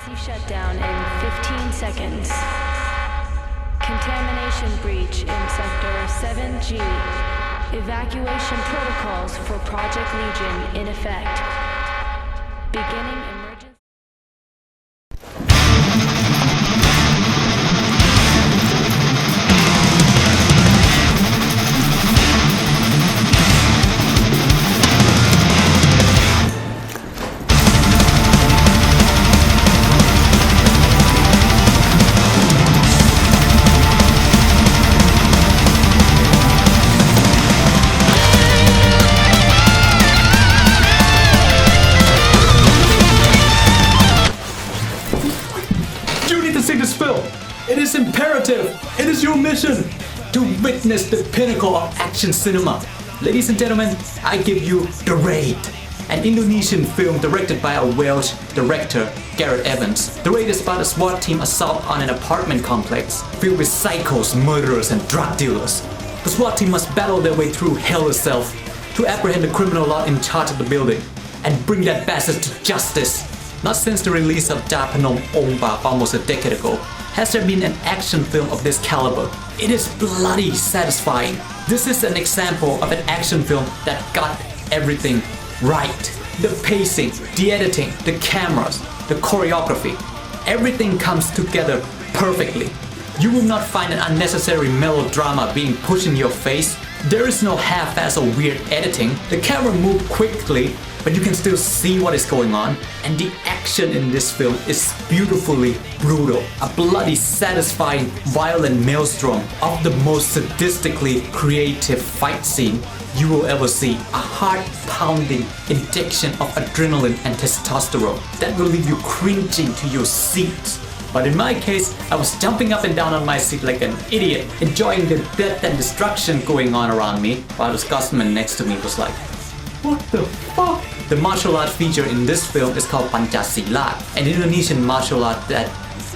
Emergency shutdown in 15 seconds. Contamination breach in Sector 7G. Evacuation protocols for Project Legion in effect. Beginning emergency. It is imperative. It is your mission to witness the pinnacle of action cinema. Ladies and gentlemen, I give you The Raid, an Indonesian film directed by a Welsh director, Gareth Evans. The Raid is about a SWAT team assault on an apartment complex filled with psychos, murderers, and drug dealers. The SWAT team must battle their way through hell itself to apprehend the criminal lot in charge of the building and bring that bastard to justice. Not since the release of Da Phnom Ong Bap almost a decade ago has there been an action film of this caliber. It is bloody satisfying. This is an example of an action film that got everything right. The pacing, the editing, the cameras, the choreography, everything comes together perfectly. You will not find an unnecessary melodrama being pushed in your face. There is no half-ass or weird editing. The camera moves quickly, but you can still see what is going on, and the action in this film is beautifully brutal. A bloody, satisfying, violent maelstrom of the most sadistically creative fight scene you will ever see. A heart-pounding injection of adrenaline and testosterone that will leave you cringing to your seat. But in my case, I was jumping up and down on my seat like an idiot, enjoying the death and destruction going on around me, while the Scotsman next to me was like, what the fuck? The martial art feature in this film is called Pancasila, an Indonesian martial art that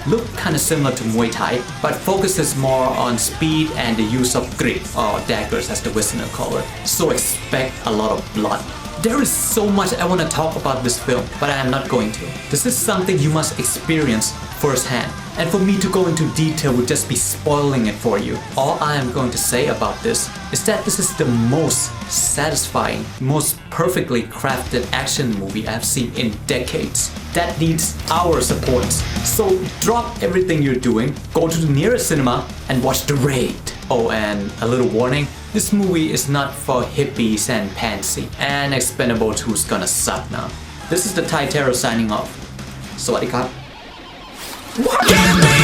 look kind of similar to Muay Thai, but focuses more on speed and the use of grip, or daggers as the Westerner call it. So expect a lot of blood. There is so much I want to talk about this film, but I am not going to. This is something you must experience firsthand. And for me to go into detail would just be spoiling it for you. All I am going to say about this is that this is the most satisfying, most perfectly crafted action movie I've seen in decades. That needs our support. So drop everything you're doing, go to the nearest cinema and watch The Raid. Oh, and a little warning, this movie is not for hippies and pansy. And Expendables 2's gonna suck now. This is the Thai Terror signing off. Sawadee krap. What?